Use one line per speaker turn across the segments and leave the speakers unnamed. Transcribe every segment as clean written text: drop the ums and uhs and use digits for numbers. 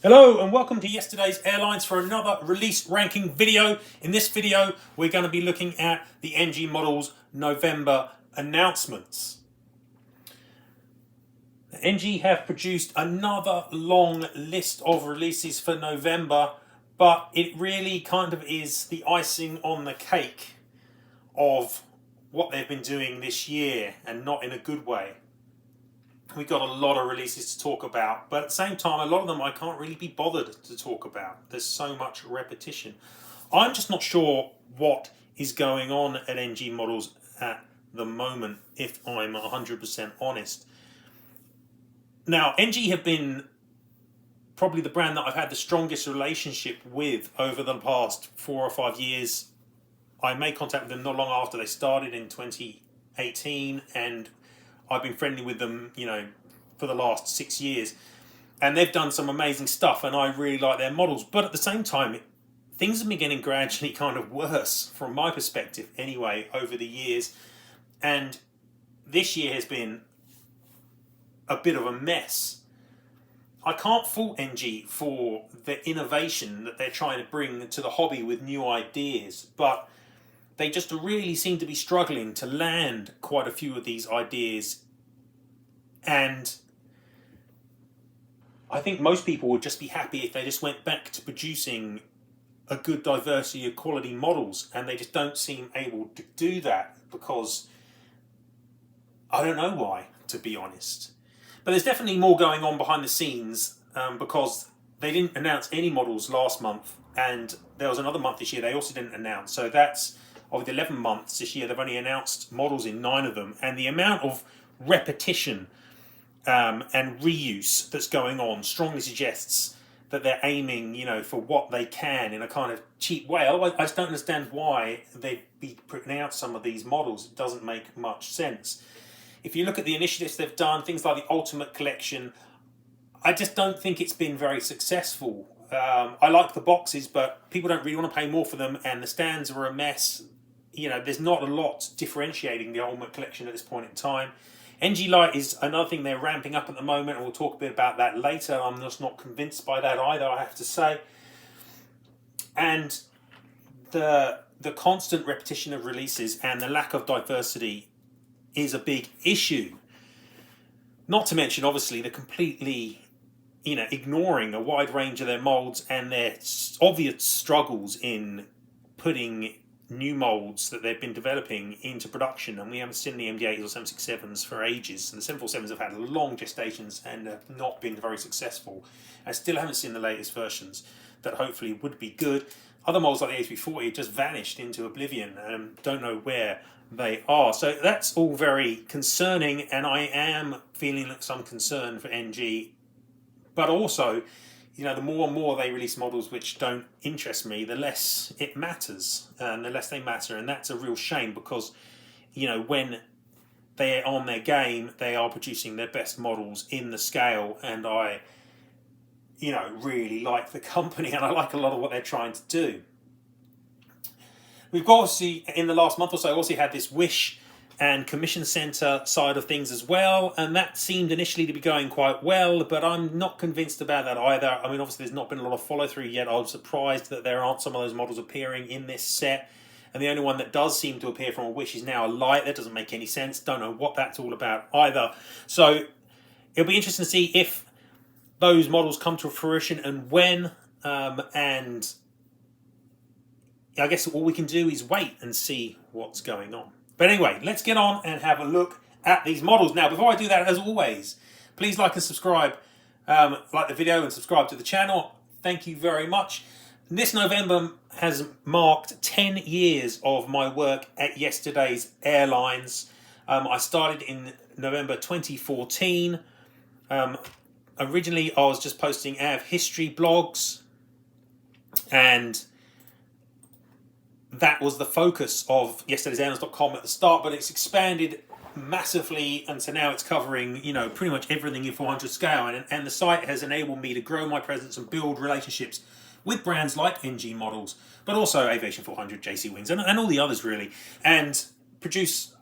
Hello and welcome to Yesterday's Airlines for another release ranking video. In this video, we're going to be looking at the NG Models November announcements. NG have produced another long list of releases for November, but it really kind of is the icing on the cake of what they've been doing this year, and not in a good way. We've got a lot of releases to talk about, but at the same time, a lot of them I can't really be bothered to talk about. There's so much repetition. I'm just not sure what is going on at NG Models at the moment, if I'm 100% honest. Now, NG have been probably the brand that I've had the strongest relationship with over the past 4 or 5 years. I made contact with them not long after they started in 2018, and I've been friendly with them, for the last 6 years. And they've done some amazing stuff, and I really like their models. But at the same time, things have been getting gradually kind of worse, from my perspective anyway, over the years. And this year has been a bit of a mess. I can't fault NG for the innovation that they're trying to bring to the hobby with new ideas, but they just really seem to be struggling to land quite a few of these ideas. And I think most people would just be happy if they just went back to producing a good diversity of quality models, and they just don't seem able to do that because I don't know why, to be honest. But there's definitely more going on behind the scenes, because they didn't announce any models last month, and there was another month this year they also didn't announce. So that's, of the 11 months this year, they've only announced models in 9 of them. And the amount of repetition and reuse that's going on strongly suggests that they're aiming, for what they can in a kind of cheap way. Otherwise, I just don't understand why they'd be putting out some of these models. It doesn't make much sense. If you look at the initiatives they've done, things like the Ultimate Collection, I just don't think it's been very successful. I like the boxes, but people don't really want to pay more for them, and the stands are a mess. There's not a lot differentiating the Ultimate Collection at this point in time. NG Lite is another thing they're ramping up at the moment, and we'll talk a bit about that later. I'm just not convinced by that either, I have to say. And the constant repetition of releases and the lack of diversity is a big issue. Not to mention, obviously, the completely, ignoring a wide range of their molds and their obvious struggles in putting new molds that they've been developing into production. And we haven't seen the MD-8s or 767s for ages, and the 747s have had long gestations and have not been very successful. I still haven't seen the latest versions that hopefully would be good. Other molds like the A340 just vanished into oblivion, and don't know where they are. So that's all very concerning, and I am feeling some concern for NG. But also, the more and more they release models which don't interest me, the less it matters, and the less they matter. And that's a real shame, because, when they're on their game, they are producing their best models in the scale. And I, really like the company, and I like a lot of what they're trying to do. We've obviously, in the last month or so, also had this Wish and Commission Centre side of things as well, and that seemed initially to be going quite well, but I'm not convinced about that either. I mean, obviously there's not been a lot of follow-through yet. I was surprised that there aren't some of those models appearing in this set, and the only one that does seem to appear from a Wish is now a Lite. That doesn't make any sense. Don't know what that's all about either. So it'll be interesting to see if those models come to fruition and when, and I guess all we can do is wait and see what's going on. But anyway, let's get on and have a look at these models. Now, before I do that, as always, please like and subscribe. Like the video and subscribe to the channel. Thank you very much. This November has marked 10 years of my work at Yesterday's Airlines. I started in November 2014. Originally, I was just posting AV history blogs, and that was the focus of yesterdaysairlines.com at the start, but it's expanded massively, and so now it's covering, pretty much everything in 400 scale, and the site has enabled me to grow my presence and build relationships with brands like NG Models, but also Aviation 400, JC Wings, and all the others really, and produce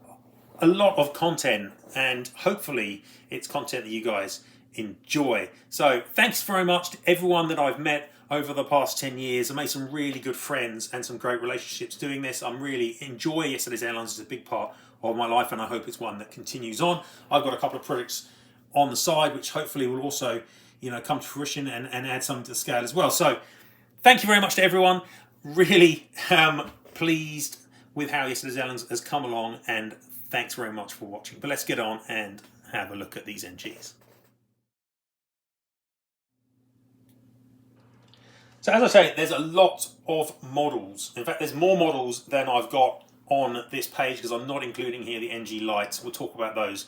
a lot of content, and hopefully it's content that you guys enjoy. So thanks very much to everyone that I've met over the past 10 years. I made some really good friends and some great relationships doing this. I'm really enjoy Yesterday's Airlines. It's a big part of my life, and I hope it's one that continues on. I've got a couple of projects on the side which hopefully will also, come to fruition and add something to the scale as well. So thank you very much to everyone. Really pleased with how Yesterday's Airlines has come along, and thanks very much for watching. But let's get on and have a look at these NGs. So as I say, there's a lot of models. In fact, there's more models than I've got on this page because I'm not including here the NG Lites. We'll talk about those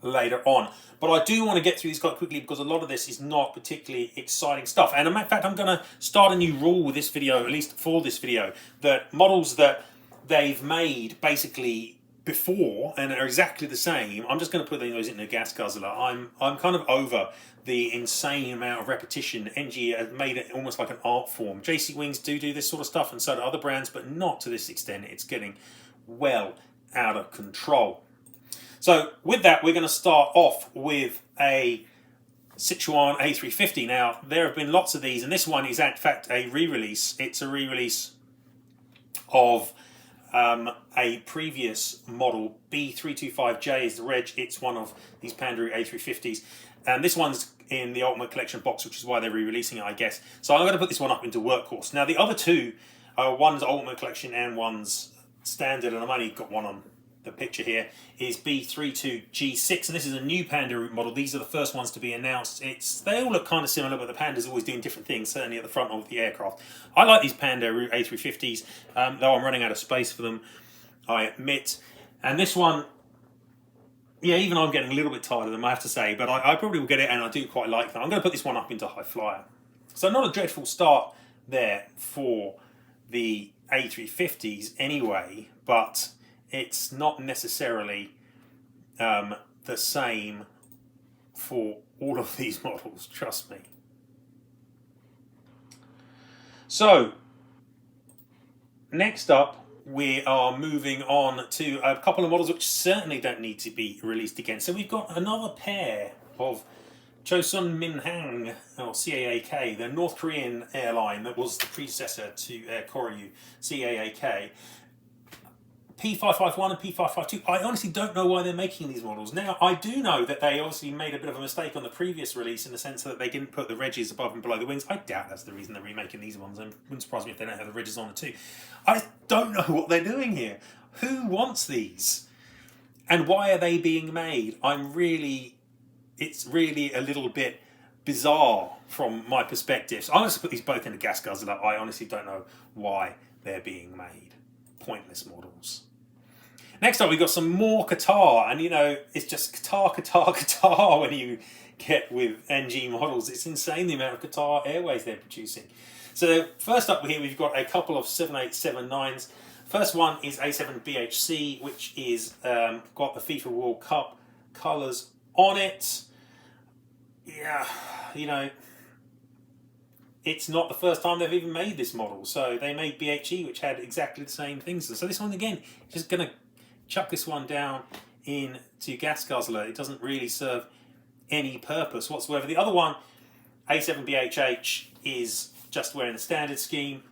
later on. But I do want to get through these quite quickly because a lot of this is not particularly exciting stuff. And in fact, I'm going to start a new rule with this video, at least for this video, that models that they've made basically before and are exactly the same, I'm just going to put those into a gas guzzler. I'm kind of over the insane amount of repetition. NG has made it almost like an art form. JC Wings do this sort of stuff, and so do other brands, but not to this extent. It's getting well out of control. So with that, we're going to start off with a Sichuan A350. Now, there have been lots of these, and this one is in fact a re-release. It's a re-release of a previous model. B325J is the reg. It's one of these Pandaroo A350s. And this one's in the Ultimate Collection box, which is why they're re-releasing it, I guess. So I'm going to put this one up into Workhorse. Now, the other two, one's Ultimate Collection and one's Standard, and I've only got one on the picture here, is B32G6, and this is a new Pandaroo model. These are the first ones to be announced. They all look kind of similar, but the Panda's always doing different things, certainly at the front of the aircraft. I like these Pandaroo A350s, though I'm running out of space for them, I admit. And this one, yeah, even I'm getting a little bit tired of them, I have to say, but I probably will get it, and I do quite like them. I'm going to put this one up into High Flyer. So not a dreadful start there for the A350s anyway, but it's not necessarily the same for all of these models, trust me. So, next up, we are moving on to a couple of models which certainly don't need to be released again. So we've got another pair of Chosun Minhang, or CAAK, the North Korean airline that was the predecessor to Air Koryu, CAAK. P551 and P552. I honestly don't know why they're making these models. Now, I do know that they obviously made a bit of a mistake on the previous release in the sense that they didn't put the regs above and below the wings. I doubt that's the reason they're remaking these ones, and it wouldn't surprise me if they don't have the regs on it too. I don't know what they're doing here. Who wants these? And why are they being made? It's really a little bit bizarre from my perspective. So I'm going to put these both in a gas guzzler. I honestly don't know why they're being made. Pointless models. Next up, we've got some more Qatar, and it's just Qatar when you get with NG models. It's insane the amount of Qatar Airways they're producing. So first up here, we've got a couple of 787-9s. First one is A7BHC, which is got the FIFA World Cup colours on it. Yeah, it's not the first time they've even made this model. So they made BHE, which had exactly the same things. So this one, again, just going to chuck this one down into gas guzzler. It doesn't really serve any purpose whatsoever. The other one, A7BHH, is just wearing the standard scheme.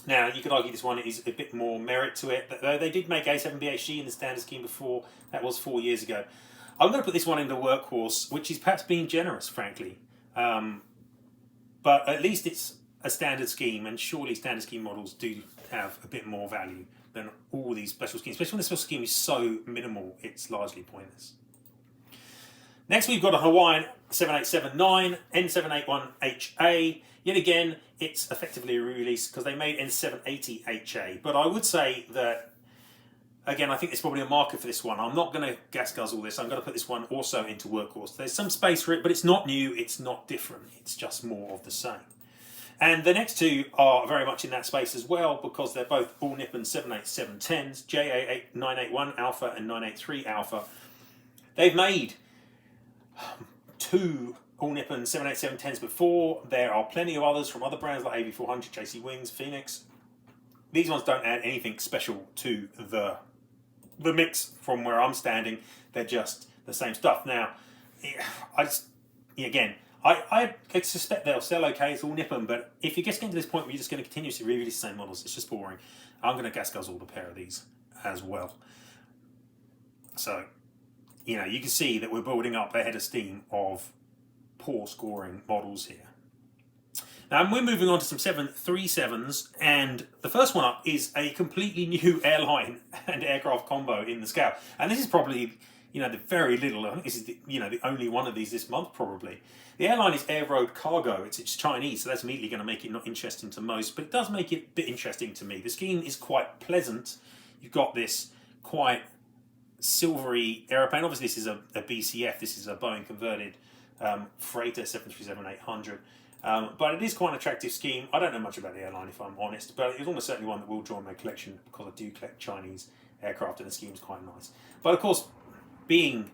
Now, you could argue this one is a bit more merit to it. Though they did make A7BHG in the standard scheme before. That was 4 years ago. I'm going to put this one into Workhorse, which is perhaps being generous, frankly. But at least it's a standard scheme, and surely standard scheme models do have a bit more value than all these special schemes, especially when the special scheme is so minimal, it's largely pointless. Next, we've got a Hawaiian 787-9, N781HA. Yet again, it's effectively a re-release because they made N780HA. But I would say that, again, I think there's probably a market for this one. I'm not going to gas guzzle this. I'm going to put this one also into Workhorse. There's some space for it, but it's not new. It's not different. It's just more of the same. And the next two are very much in that space as well because they're both all Nippon 787-10s, JA981 Alpha and 983 Alpha. They've made two all Nippon 787-10s before. There are plenty of others from other brands like AB400, JC Wings, Phoenix. These ones don't add anything special to the mix from where I'm standing. They're just the same stuff. Now, again, I suspect they'll sell okay, it's all Nippon, but if you're just getting to this point where you're just going to continuously re-release the same models, it's just boring. I'm going to gas guzzle a pair of these as well. So, you can see that we're building up a head of steam of poor scoring models here. Now we're moving on to some 737s, and the first one up is a completely new airline and aircraft combo in the scale. And this is probably, the very little, I think this is the only one of these this month probably. The airline is Air Road Cargo. It's Chinese, so that's immediately going to make it not interesting to most, but it does make it a bit interesting to me. The scheme is quite pleasant. You've got this quite silvery aeroplane. Obviously this is a BCF, this is a Boeing converted freighter 737-800. But it is quite an attractive scheme. I don't know much about the airline, if I'm honest, but it's almost certainly one that will join my collection because I do collect Chinese aircraft, and the scheme's quite nice. But of course, being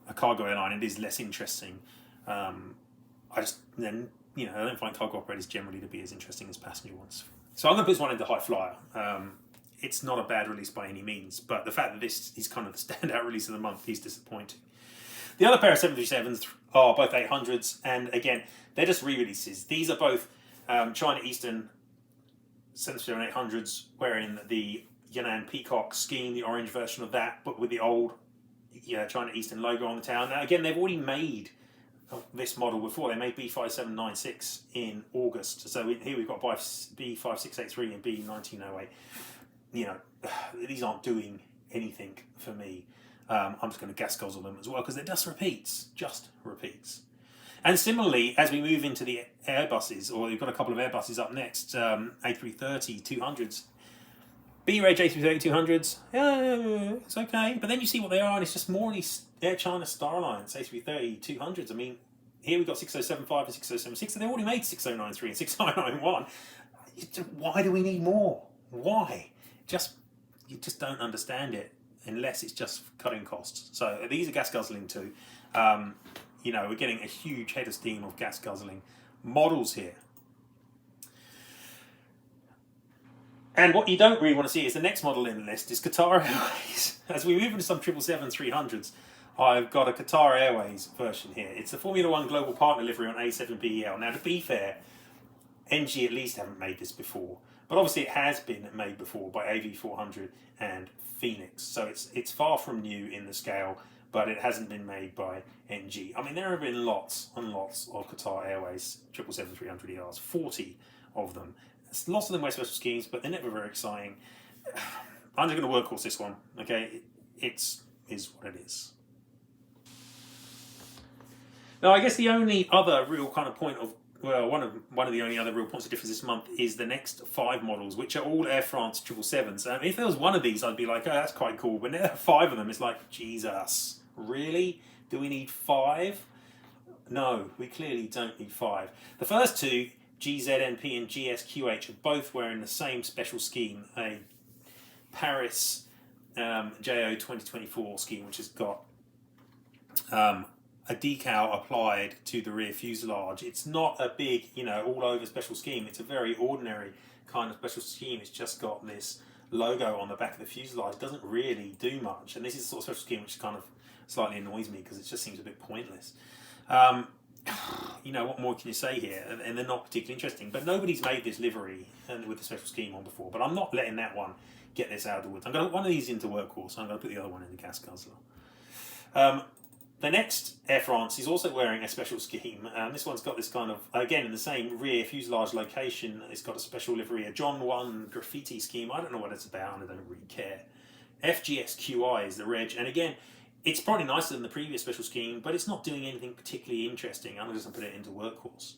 a cargo airline, it is less interesting. I don't find cargo operators generally to be as interesting as passenger ones. So I'm going to put this one into high flyer. It's not a bad release by any means, but the fact that this is kind of the standout release of the month is disappointing. The other pair of 737s are both 800s, and again, they're just re-releases. These are both China Eastern 737-800s, wearing the Yan'an Peacock scheme, the orange version of that, but with the old China Eastern logo on the tail. Now, again, they've already made this model before. They made B5796 in August. So here we've got B5683 and B1908. These aren't doing anything for me. I'm just going to gas guzzle them as well because they're just repeats. And similarly, as we move into the Airbuses, or we've got a couple of Airbuses up next, A330 200s, B-Reg A330 200s, it's okay. But then you see what they are, and it's just more of these Air China Star Alliance A330 200s. I mean, here we've got 6075 and 6076, and they already made 6093 and 6091. Why do we need more? Why? You just don't understand it unless it's just cutting costs. So these are gas guzzling too. We're getting a huge head of steam of gas guzzling models here. And what you don't really want to see is the next model in the list is Qatar Airways. As we move into some 777-300s, I've got a Qatar Airways version here. It's a Formula One global partner livery on A7BEL. Now, to be fair, NG at least haven't made this before, but obviously it has been made before by AV400 and Phoenix. So it's far from new in the scale, but it hasn't been made by NG. I mean, there have been lots and lots of Qatar Airways 777-300ERs, 40 of them. Lots of them wear special schemes, but they're never very exciting. I'm just going to workhorse this one, okay? It is what it is. Now, I guess the only other real kind of point of, well, one of the only other real points of difference this month is the next 5 models, which are all Air France 777s. If there was one of these, I'd be like, oh, that's quite cool. But now there are 5 of them. It's like, Jesus, really? Do we need 5? No, we clearly don't need 5. The first 2, GZNP and GSQH, are both wearing the same special scheme, a Paris JO 2024 scheme, which has got a decal applied to the rear fuselage. It's not a big, all over special scheme. It's a very ordinary kind of special scheme. It's just got this logo on the back of the fuselage. It doesn't really do much. And this is the sort of special scheme which kind of slightly annoys me because it just seems a bit pointless. What more can you say here? And they're not particularly interesting. But nobody's made this livery with the special scheme on before. But I'm not letting that one get this out of the woods. I'm going to put one of these into workhorse. I'm going to put the other one in the gas guzzler. The next Air France is also wearing a special scheme. This one's got this kind of, again, in the same rear fuselage location. It's got a special livery, a John 1 graffiti scheme. I don't know what it's about, and I don't really care. FGSQI is the reg, and again, it's probably nicer than the previous special scheme, but it's not doing anything particularly interesting. I'm just going to put it into workhorse.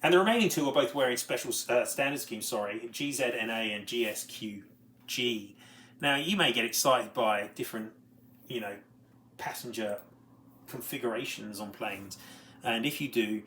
And the remaining 2 are both wearing special standard schemes, GZNA and GSQG. Now, you may get excited by different, passenger configurations on planes, and if you do,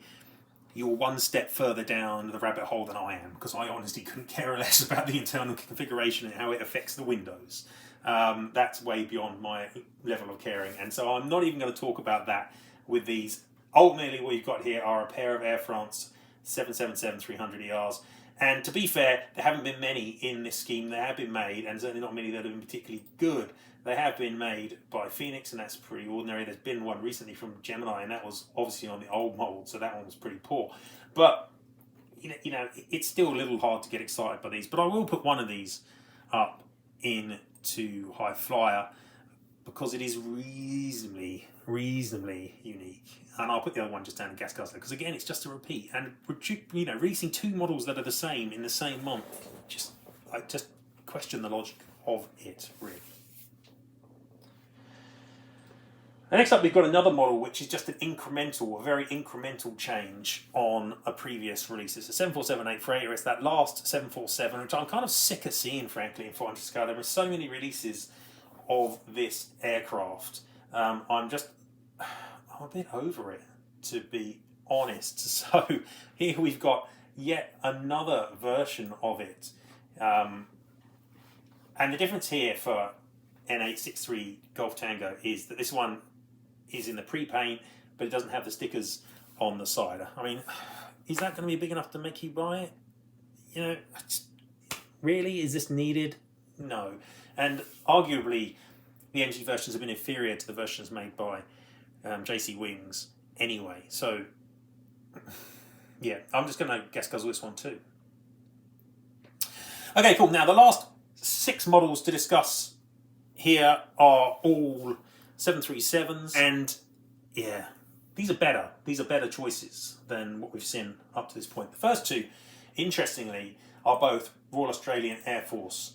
you're one step further down the rabbit hole than I am, because I honestly couldn't care less about the internal configuration and how it affects the windows. That's way beyond my level of caring, and so I'm not even going to talk about that with these. Ultimately, what you've got here are a pair of Air France 777-300ERs, And to be fair, there haven't been many in this scheme. There have been made, and certainly not many that have been particularly good. They have been made by Phoenix, and that's pretty ordinary. There's been one recently from Gemini, and that was obviously on the old mould, so that one was pretty poor. But you know, it's still a little hard to get excited by these. But I will put one of these up into High Flyer because it is reasonably unique. And I'll put the other one just down in Gas Guzzler because again, it's just a repeat. And you know, releasing two models that are the same in the same month, I just question the logic of it, really. And next up, we've got another model which is just a very incremental change on a previous release. It's a 747-8 freighter. It's that last 747, which I'm kind of sick of seeing, frankly, in 400 scale. There are so many releases of this aircraft. I'm a bit over it, to be honest. So here we've got yet another version of it. And the difference here for N863 Golf Tango is that this one is in the pre-paint, but it doesn't have the stickers on the side. I mean, is that going to be big enough to make you buy it? You know, really, is this needed? No. And arguably, the NG versions have been inferior to the versions made by JC Wings anyway. So, yeah, I'm just going to gas guzzle this one too. Okay, cool. Now, the last 6 models to discuss here are all 737s, and yeah, these are better. These are better choices than what we've seen up to this point. The first 2, interestingly, are both Royal Australian Air Force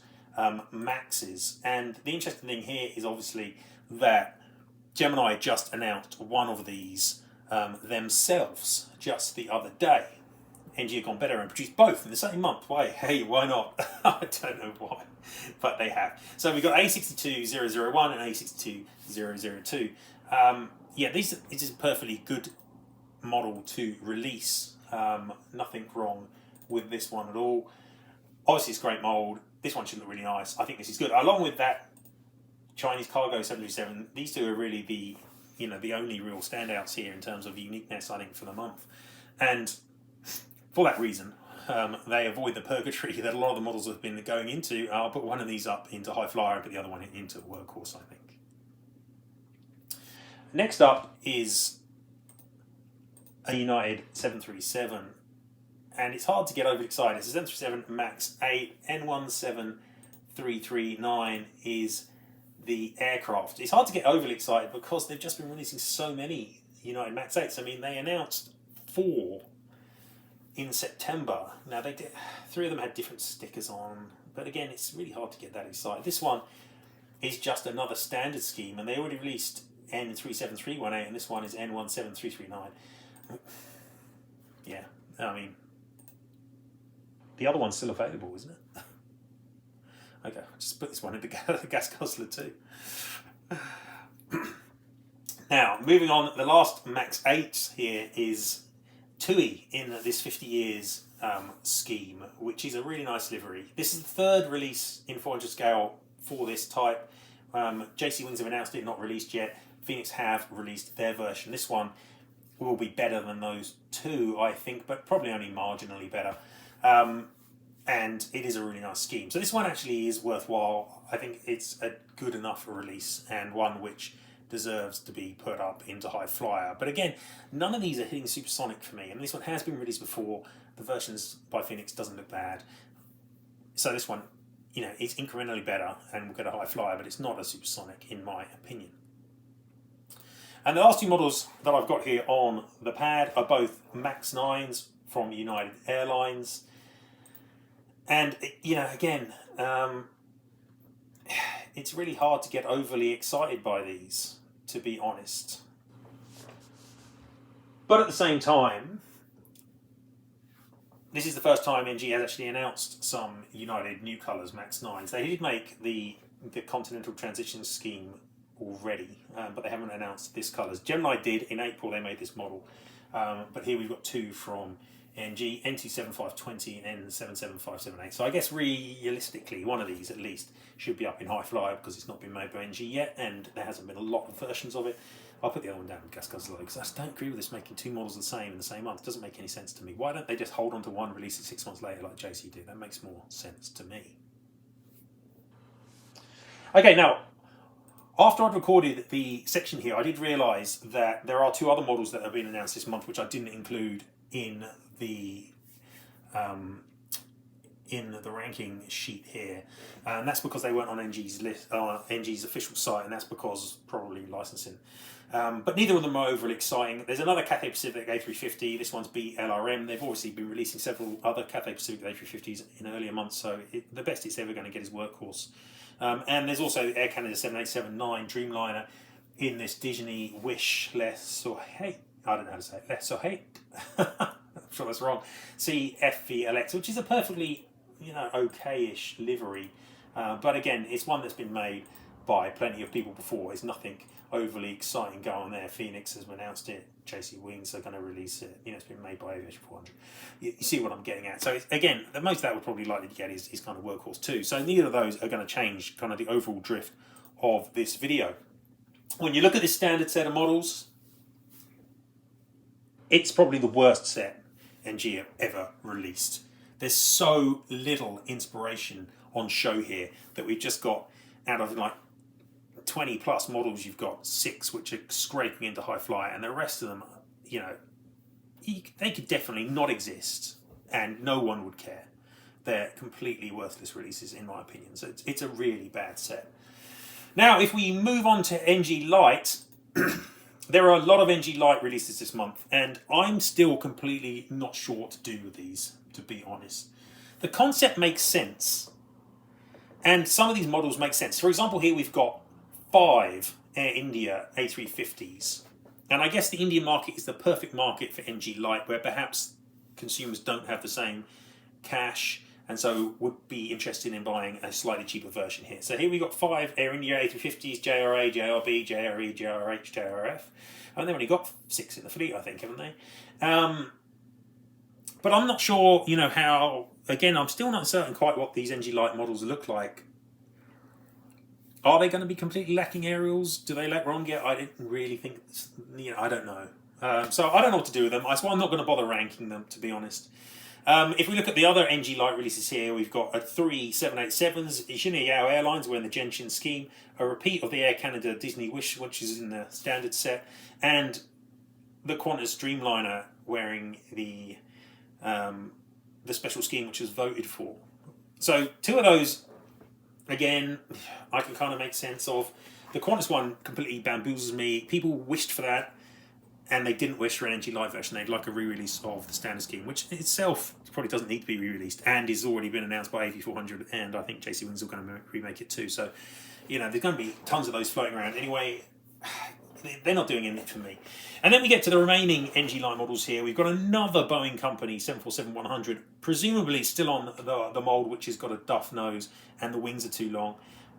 Maxes, and the interesting thing here is obviously that Gemini just announced one of these themselves just the other day. NG have gone better and produced both in the same month. Why? Hey, why not? I don't know why, but they have. So we've got A62001 and A62002. Yeah, this is a perfectly good model to release. Nothing wrong with this one at all. Obviously, it's great mould. This one should look really nice. I think this is good. Along with that Chinese Cargo 737, these two are really the only real standouts here in terms of uniqueness, I think, for the month. And for that reason, they avoid the purgatory that a lot of the models have been going into. I'll put one of these up into High Flyer and put the other one into Workhorse, I think. Next up is a United 737, and it's hard to get overexcited. It's a 737 MAX 8, N17339 is the aircraft. It's hard to get overly excited because they've just been releasing so many United MAX 8s. I mean, they announced 4 in September. Now, 3 of them had different stickers on, but again, it's really hard to get that excited. This one is just another standard scheme, and they already released N37318, and this one is N17339. Yeah, I mean, the other one's still available, isn't it? Okay, I'll just put this one into Gas Guzzler too. Now, moving on, the last MAX 8 here is TUI in this 50 years scheme, which is a really nice livery. This is the 3rd release in 400 scale for this type. JC Wings have announced it, not released yet. Phoenix have released their version. This one will be better than those 2, I think, but probably only marginally better. And it is a really nice scheme. So this one actually is worthwhile. I think it's a good enough release and one which deserves to be put up into High Flyer. But again, none of these are hitting supersonic for me. And this one has been released before. The versions by Phoenix doesn't look bad. So this one, you know, it's incrementally better and will get a High Flyer, but it's not a supersonic in my opinion. And the last 2 models that I've got here on the pad are both MAX 9s from United Airlines. And, you know, again, it's really hard to get overly excited by these, to be honest. But at the same time, this is the first time NG has actually announced some United new colours, MAX 9s. They did make the Continental Transition Scheme already, but they haven't announced this colours. Gemini did, in April they made this model, but here we've got 2 from NG, N27520 and N77578. So I guess realistically, one of these at least should be up in High Flyer because it's not been made by NG yet, and there hasn't been a lot of versions of it. I'll put the other one down because I just don't agree with this making two models the same in the same month. It doesn't make any sense to me. Why don't they just hold on to one, release it 6 months later like JC did? That makes more sense to me. Okay, now, after I'd recorded the section here, I did realise that there are 2 other models that have been announced this month, which I didn't include in the ranking sheet here, and that's because they weren't on NG's list, NG's official site, and that's because probably licensing. But neither of them are overly exciting. There's another Cathay Pacific A350. This one's BLRM. They've obviously been releasing several other Cathay Pacific A350s in earlier months, so the best it's ever going to get is Workhorse. And there's also Air Canada 7879 Dreamliner in this Disney Wish Les Soleil. I don't know how to say it. Les Soleil. I'm sure that's wrong. CFVLX, which is a perfectly, okay-ish livery. But again, it's one that's been made by plenty of people before. It's nothing overly exciting going on there. Phoenix has announced it. JC Wings are going to release it. It's been made by Aviation 400. You see what I'm getting at. So again, the most that we're probably likely to get is kind of Workhorse 2. So neither of those are going to change kind of the overall drift of this video. When you look at this standard set of models, it's probably the worst set NG have ever released. There's so little inspiration on show here that we've just got, out of like 20 plus models, you've got 6 which are scraping into high fly, and the rest of them, they could definitely not exist and no one would care. They're completely worthless releases in my opinion. So it's a really bad set. Now if we move on to NG Lite, there are a lot of NG Lite releases this month, and I'm still completely not sure what to do with these, to be honest. The concept makes sense, and some of these models make sense. For example, here we've got 5 Air India A350s, and I guess the Indian market is the perfect market for NG Lite, where perhaps consumers don't have the same cash and so would be interested in buying a slightly cheaper version here. So here we've got 5 Air India A350s, JRA, JRB, JRE, JRH, JRF, and they've only got 6 in the fleet, I think, haven't they? But I'm not sure, how, again, I'm still not certain quite what these NG Lite models look like. Are they going to be completely lacking aerials? Do they lack wrong yet? I didn't really think, I don't know. So I don't know what to do with them. That's why I'm not going to bother ranking them, to be honest. If we look at the other NG Lite releases here, we've got 3 787s, YesterAirlines Airlines, we're in the Genshin scheme, a repeat of the Air Canada Disney Wish, which is in the standard set, and the Qantas Dreamliner wearing the special scheme, which was voted for. So 2 of those, again, I can kind of make sense of. The Qantas one completely bamboozles me. People wished for that, and they didn't wish for an NG Lite version. They'd like a re-release of the standard scheme, which itself probably doesn't need to be re-released, and is already been announced by AV400, and I think JC Wings are going to remake it too. So, there's going to be tons of those floating around. Anyway, they're not doing anything for me. And then we get to the remaining NG Lite models here. We've got another Boeing company, 747-100, presumably still on the mould, which has got a duff nose, and the wings are too long.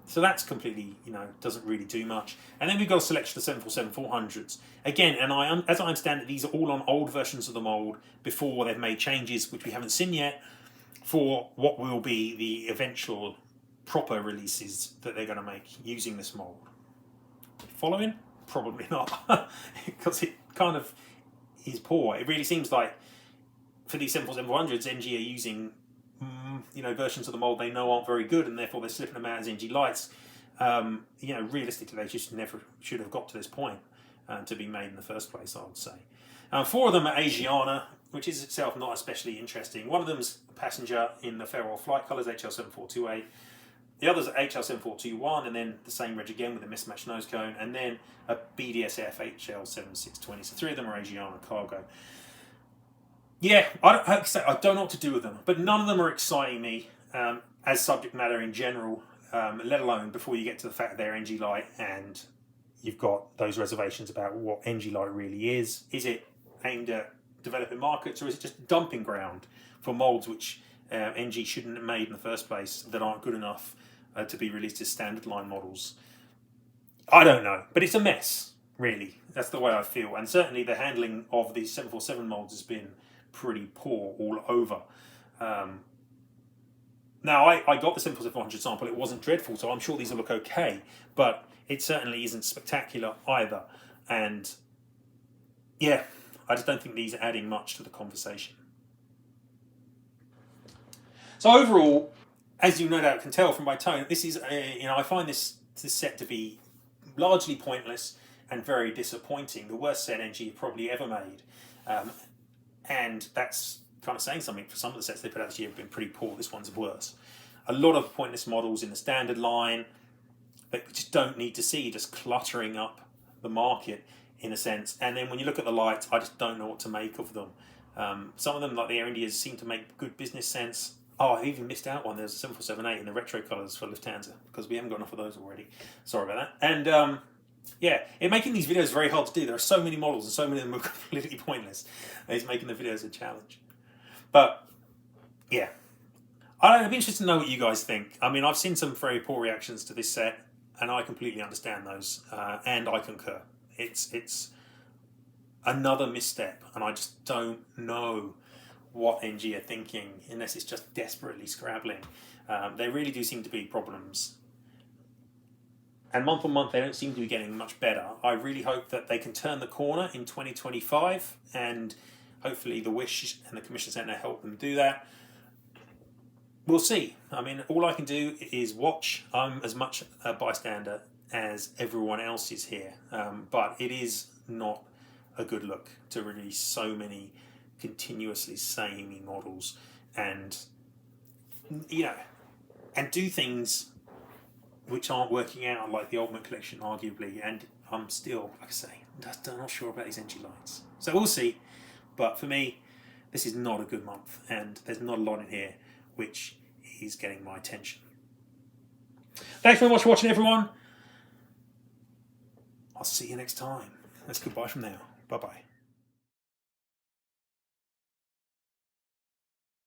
So that's completely, doesn't really do much. And then we've got a selection of 747-400s. Again, and as I understand it, these are all on old versions of the mould before they've made changes, which we haven't seen yet, for what will be the eventual proper releases that they're going to make using this mould. Following? Probably not, because it kind of is poor. It really seems like for these 747-400s, NG are using versions of the mould they know aren't very good, and therefore they're slipping them out as NG Lites. Realistically, they just never should have got to this point to be made in the first place, I would say. 4 of them are Asiana, which is itself not especially interesting. One of them's a passenger in the Farewell Flight colours, HL7428. The others are HL7421, and then the same reg again with a mismatched nose cone, and then a BDSF HL7620. So 3 of them are Asiana cargo. Yeah, I don't know what to do with them, but none of them are exciting me as subject matter in general, let alone before you get to the fact that they're NG Lite and you've got those reservations about what NG Lite really is. Is it aimed at developing markets, or is it just a dumping ground for moulds which NG shouldn't have made in the first place, that aren't good enough to be released as standard line models? I don't know, but it's a mess, really. That's the way I feel, and certainly the handling of these 747 moulds has been pretty poor all over. Now, I got the 747-400 sample. It wasn't dreadful, so I'm sure these will look okay, but it certainly isn't spectacular either. And yeah, I just don't think these are adding much to the conversation. So overall, as you no doubt can tell from my tone, this is I find this set to be largely pointless and very disappointing. The worst set NG probably ever made, and that's kind of saying something. For some of the sets they put out this year have been pretty poor. This one's worse. A lot of pointless models in the standard line that we just don't need to see, just cluttering up the market in a sense. And then when you look at the Lights, I just don't know what to make of them. Some of them, like the Air Indias, seem to make good business sense. Oh, I even missed out one. There's a 7478 in the retro colours for Lufthansa because we haven't got enough of those already. Sorry about that. And yeah, making these videos is very hard to do. There are so many models and so many of them are completely pointless. It's making the videos a challenge. But yeah, I'd be interested to know what you guys think. I mean, I've seen some very poor reactions to this set, and I completely understand those, and I concur. It's another misstep, and I just don't know what NG are thinking, unless it's just desperately scrabbling. There really do seem to be problems. And month on month, they don't seem to be getting much better. I really hope that they can turn the corner in 2025, and hopefully the Wish and the Commission Centre help them do that. We'll see. I mean, all I can do is watch. I'm as much a bystander as everyone else is here. But it is not a good look to release so many continuously samey models and, and do things which aren't working out, like the Ultimate Collection, arguably. And I'm still, like I say, I'm not sure about these NG Lights. So we'll see. But for me, this is not a good month, and there's not a lot in here which is getting my attention. Thanks very much for watching, everyone. I'll see you next time. That's goodbye from now. Bye-bye.